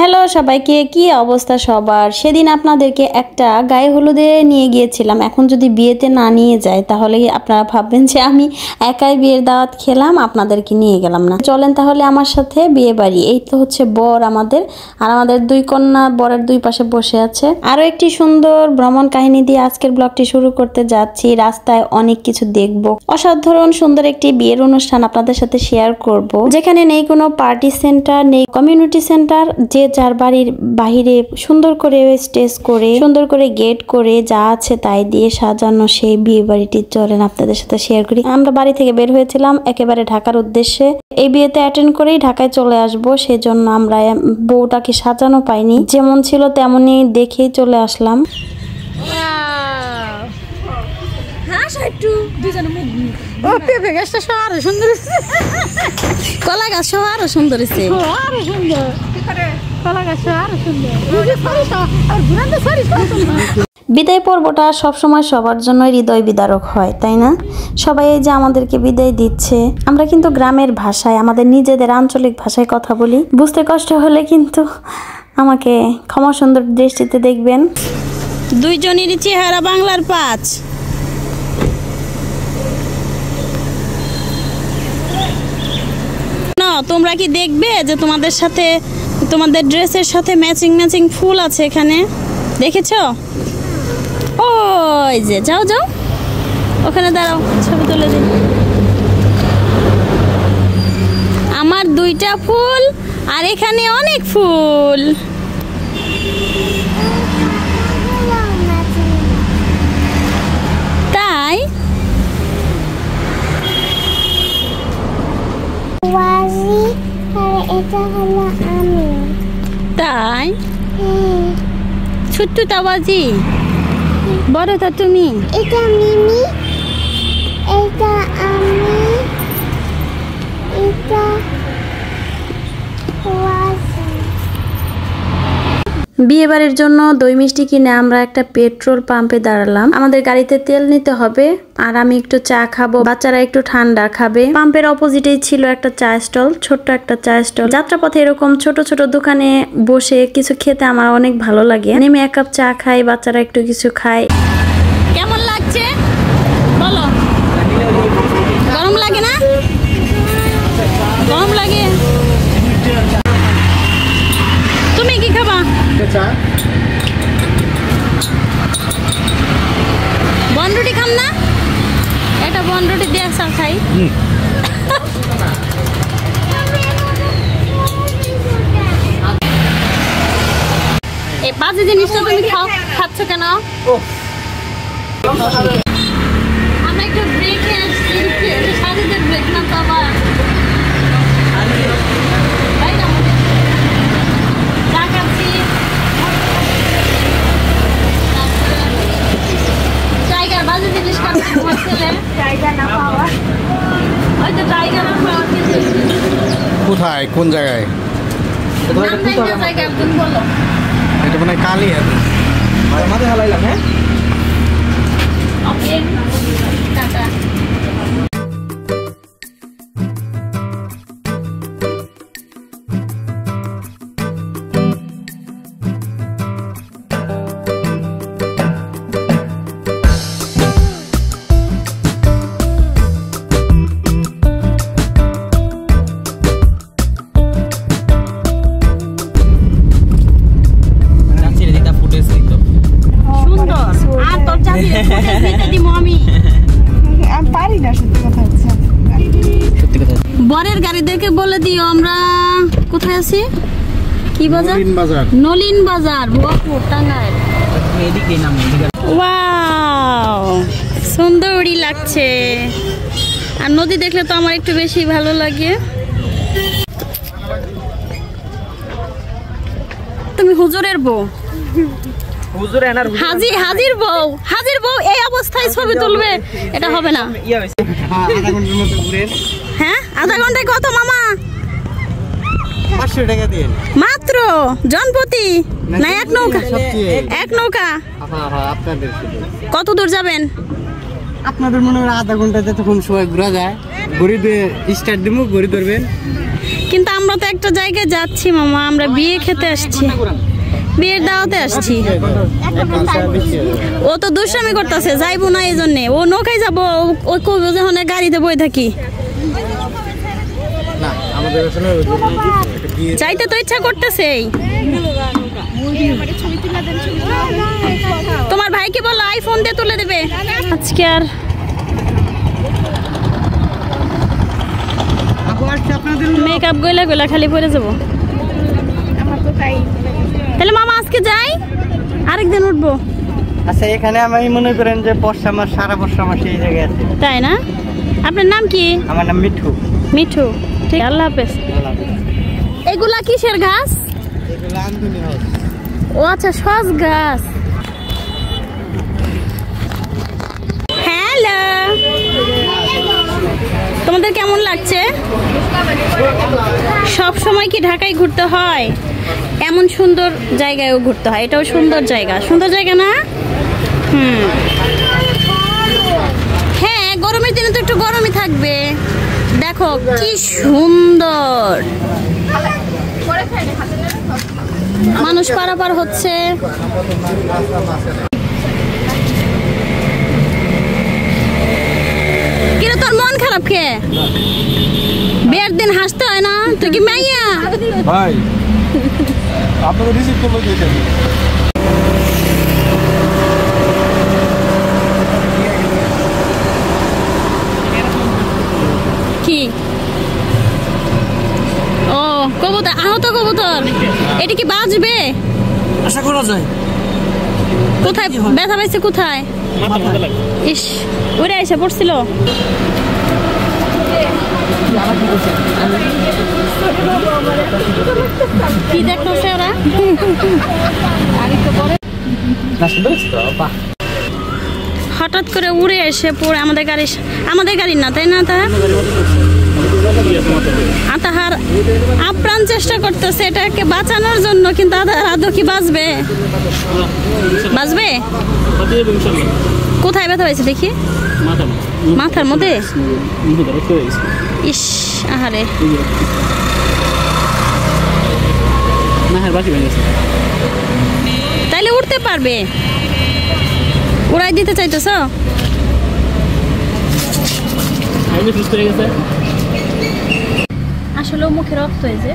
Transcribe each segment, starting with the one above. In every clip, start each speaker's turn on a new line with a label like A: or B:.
A: Hello সবাইকে, কি অবস্থা সবার? সেদিন আপনাদেরকে একটা গায়ে হলুদে নিয়ে গিয়েছিলাম। এখন যদি বিয়েতে না নিয়ে যায় তাহলে আপনারা ভাববেন যে আমি একাই বিয়ের দাওয়াত খেলাম, আপনাদেরকে নিয়ে গেলাম না। চলেন তাহলে আমার সাথে বিয়ে বাড়ি। এই তো হচ্ছে বর আমাদের, আর আমাদের দুই কন্যা বরের দুই পাশে বসে আছে। আরো একটি সুন্দর ভ্রমণ কাহিনী দিয়ে আজকের ব্লগটি শুরু করতে যাচ্ছি। রাস্তায় অনেক কিছু দেখবো, অসাধারণ সুন্দর একটি বিয়ের অনুষ্ঠান আপনাদের সাথে শেয়ার করব, যেখানে নেই কোনো পার্টি সেন্টার, নেই কমিউনিটি সেন্টার। যে যার বাড়ির বাহিরে সুন্দর করে স্টেজ করে, সুন্দর করে গেট করে, যা আছে তাই দিয়ে সাজানো সেই বিয়ে বাড়িটি চলেন আপনাদের সাথে শেয়ার করি। আমরা বাড়ি থেকে বের হয়েছিলাম একেবারে ঢাকার উদ্দেশ্যে। এই বিয়েতে অ্যাটেন্ড করেই ঢাকায় চলে আসবো, সেজন্য আমরা বউটাকে সাজানো পাইনি, যেমন ছিল তেমনই দেখেই চলে আসলাম। কলা গাছ আরো সুন্দর, বিদায় পর্বটা সবসময় সবার জন্য হৃদয় বিদারক হয়, তাই না? সবাই এই যে আমাদেরকে বিদায় দিচ্ছে, আমরা কিন্তু গ্রামের ভাষায়, আমাদের নিজেদের আঞ্চলিক ভাষায় কথা বলি। বুঝতে কষ্ট হলে কিন্তু আমাকে ক্ষমা সুন্দর দৃষ্টিতে দেখবেন। দুইজনেরই চেহারা বাংলার 5। তোমরা কি দেখবে যে তোমাদের সাথে, তোমাদের ড্রেসের সাথে ম্যাচিং ম্যাচিং ফুল আছে এখানে, দেখেছো? ওই যে যাও যাও, ওখানে দাঁড়াও, ছবি তুলে দিই। আমার 2টা ফুল আর এখানে অনেক ফুল। তাই তাই ছোট্ট তাওয়াজি, বড়টা তুমি।
B: এটা মিমি, এটা আমি, এটা
A: বিয়ে বাড়ির জন্য দই মিষ্টি কিনে আমরা একটা পেট্রোল পাম্পে দাঁড়ালাম। আমাদের গাড়িতে তেল নিতে হবে, আর আমি একটু চা খাবো, বাচ্চারা একটু ঠান্ডা খাবে। পাম্পের অপোজিটেই ছিল একটা চা স্টল, ছোট্ট একটা চা স্টল। যাত্রাপথে এরকম ছোট ছোট দোকানে বসে কিছু খেতে আমার অনেক ভালো লাগে। নেমে 1 কাপ চা খাই, বাচ্চারা একটু কিছু খায়। কেমন লাগছে বলো? গরম লাগে না? গরম লাগে। তুমি কি খাবা? বনরুটি খাম না? এটা বনরুটি দিয়ে চা খাই। এই বাজে জিনিসটা তুমি খাচ্ছ কেন? আমরা একটু ব্রেকে আসছি, সাজিদের ব্রেক না তো আবার।
C: কোথায়, কোন জায়গায়? এটা মানে কালি হাতে মাথায় হালাইলাম। হ্যাঁ,
A: টাটা। বরের গাড়িদেরকে বলে দিও আমরা কোথায় আছি। কি বাজার? নলিন বাজার, ভুয়াপুর, টাঙ্গাইল। ওয়াও, সুন্দরই লাগছে। আর নদী দেখলে তো আমার একটু বেশি ভালো লাগে। তুমি হুজুরের বউ, হাজির বউ, হাজির বউ এই অবস্থায় ছবি তুলবে, এটা হবে না। হ্যাঁ, আধা ঘন্টায় কত মামা?
C: 500 টাকা দিন
A: মাত্র জনপতি না? এক নৌকা, এক নৌকা।
C: আপনাদের
A: কত দূর যাবেন?
C: আপনাদের মনে হয় আধা ঘন্টাতে তখন সময় ঘোরা যায়। ঘড়ি দিয়ে স্টার্ট দিব, ঘড়ি ধরবেন।
A: কি কিন্তু আমরা তো একটা জায়গায় যাচ্ছি মামা, আমরা বিয়ে খেতে আসছি, বিয়ের দাওয়াতে আসছি। ও তো দুষ্টামি করতেছে, যাইবো না এই জন্যে। ও নৌকায় যাবো, ও কবে যখন গাড়িতে বই থাকি।
C: না আমাদের আসলে
A: যাইতে তো ইচ্ছা করতেছে। তোমার ভাইকে বলো আইফোন দিয়ে তুলে দেবে আজকে। আর মেকআপ গইলা গইলা খালি পরে যাবো। তাহলে মামা আজকে যাই, আরেকদিন উঠবো।
D: আচ্ছা এখানে আমি মনে করেন যে বর্ষা মাস, সারা বর্ষা মাস এই জায়গায় আছে।
A: তাই না? আপনার নাম কি?
D: আমার নাম মিঠু।
A: মিঠু, ঠিক, আল্লাহ হাফেজ। এগুলা কিসের গাছ? ও আচ্ছা, সস গাছ। হ্যালো, তোমাদের কেমন লাগছে? সব সময় কি ঢাকায় ঘুরতে হয়? এমন সুন্দর জায়গায়ও ঘুরতে হয়। এটাও সুন্দর জায়গা, সুন্দর জায়গা না? হ্যাঁ, গরমের দিনে তো একটু গরমই থাকবে। দেখো কি সুন্দর মানুষ পারাপার হচ্ছে। কিরে তোর মন খারাপ কে? বিয়ের দিন হাসতে হয় না? তুই কি মাইয়া?
C: ভাই আপনারা রিসিভ করবো দিয়েছেন।
A: কি? ও কবুতর, আহত কবুতর। এটা কি বাজবে?
D: আশা করা যায়।
A: কোথায় ব্যথা পাইছে? কোথায়? ইস, উড়ে এসে পড়ছিল। কি দেখতেছে ওরা? হঠাৎ করে উড়ে এসে পড়ে আমাদের গাড়ি না, তাই না? তাহার আপ্রাণ চেষ্টা করতেছে এটাকে বাঁচানোর জন্য, কিন্তু আদৌ কি বাঁচবে? কোথায় ব্যথা হয়েছে দেখি? মাথার মধ্যে? ইস, আহারে। তাইলে উঠতে পারবে? উড়াই দিতে চাইতেছ? আসলে মুখে রক্ত হয়েছে।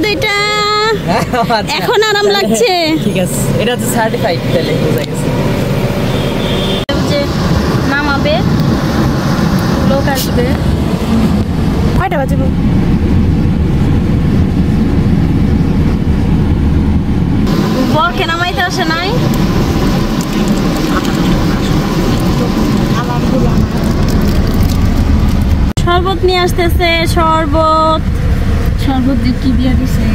A: দুইটা এখন আরাম লাগছে।
D: ঠিক আছে, এটা হচ্ছে সার্টিফাইড, তাহলে বোঝা গেছে।
A: নামাবে, লোক আসবে। কয়টা বাজে? বরকে নামাইতে আসে নাই? শরবত নিয়ে আসতেছে। শরবত দিয়ে কি দিয়ে দিছে?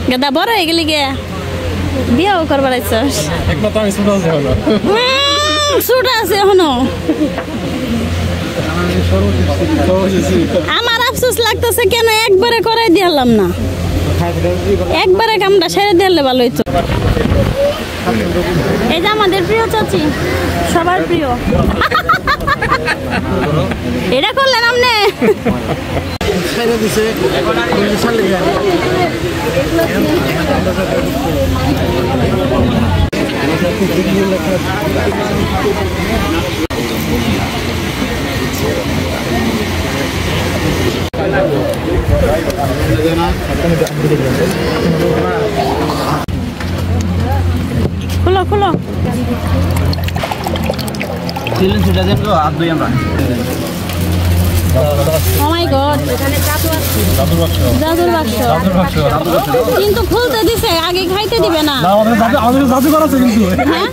A: গাদা বড় হয়ে গেলি গে, বিয়াও করবার আইছস?
C: একমাত্র আমি ছোট আছে হলো।
A: ছোট আছে এখনো। আমার আফসোস লাগতেছে কেন একবারে করাই দিলাম না। একবারে কামটা সেরে দিলে ভালো হইতো। এই যে আমাদের প্রিয় চাচি, সবার প্রিয়। এটা করলেন আপনি? খুলো খুলো। Oh my God! জাদুর বাক্স কিন্তু খুলতে দিছে, আগে খাইতে দিবে না।
C: জাদুঘর আছে কিন্তু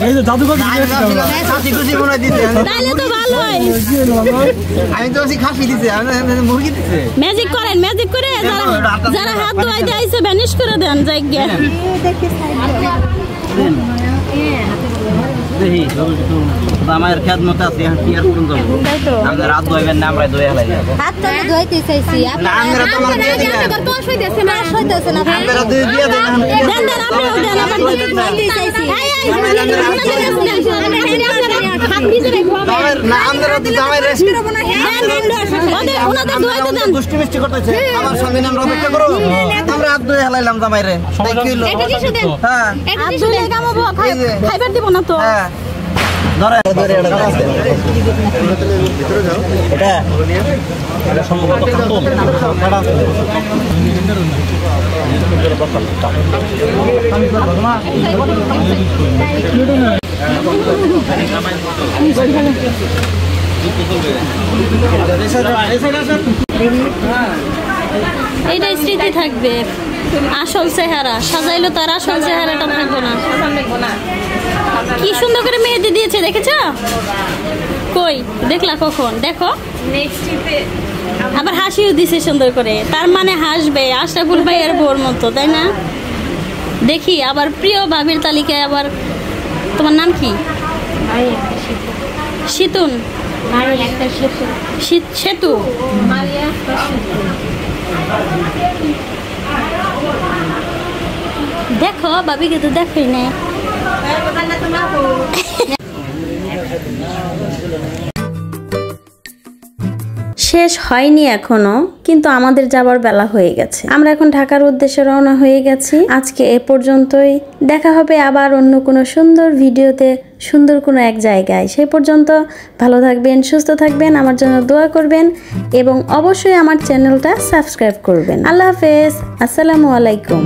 C: এই যে জাদুঘর
A: তাইলে তো ভালো হয়।
D: আমি তো খাসি দিছে, মুরগি দিছে।
A: ম্যাজিক করেন, ম্যাজিক করে যারা হাত ধোয়াইতে আইছে ভ্যানিশ করে দেন জায়গা।
D: দেহি আমার খেত মতো আছে কি আর করুন যাব আমরা রাত দইবেন না আমরা দই হেলাই
E: হাত থেকে ধুইতে চাইছি
D: না আমরা তো আমার দিয়ে দিন
E: আপনারা তো হইতেছে না হইতেছে না
D: আমরা দুই দিয়ে দেন
E: দেন দেন আপনি দেন আবার ধুইতে চাইছি হাত ভিজে রাখো
D: না আমরা তো দামাই রেস্ট
E: করব না ওদের ওনাদের ধুইতে দেন
D: দুষ্টি মিষ্টি করতেছে আমার সামনে আমরা অপেক্ষা করব আমরা হাত ধুয়ে হেলাইলাম দামাই রে
E: এটা কিছু দেন
D: হ্যাঁ
E: এটা কিছু দেন কামাবো খাইবার দিব না তো
D: হ্যাঁ ধরে ধরে এটা এটা সম্ভবত কাতল কাটা
A: এইটাই স্মৃতি থাকবে, আসল চেহারা সাজাইলো তার আসল চেহারাটা থাকবো না। কি সুন্দর করে মেহেদি দিয়েছে দেখেছ? কই দেখলা কখন? দেখো আবার হাসিও দিছে সুন্দর করে, তার মানে হাসবে আশরাফুল ভাইয়ের বোর মতো, তাই না? দেখি আবার প্রিয় ভাবির তালিকায় আবার তোমার নাম কি? শীতুন সেতু। দেখো ভাবিকে তো দেখোই না। শেষ হয়নি এখনো, কিন্তু আমাদের যাবার বেলা হয়ে গেছে। আমরা এখন ঢাকার উদ্দেশ্যে রওনা হয়ে গেছি। আজকে এ পর্যন্তই, দেখা হবে আবার অন্য কোনো সুন্দর ভিডিওতে, সুন্দর কোনো এক জায়গায়। সেই পর্যন্ত ভালো থাকবেন, সুস্থ থাকবেন, আমার জন্য দোয়া করবেন এবং অবশ্যই আমার চ্যানেলটা সাবস্ক্রাইব করবেন। আল্লাহ হাফেজ, আসসালামু আলাইকুম।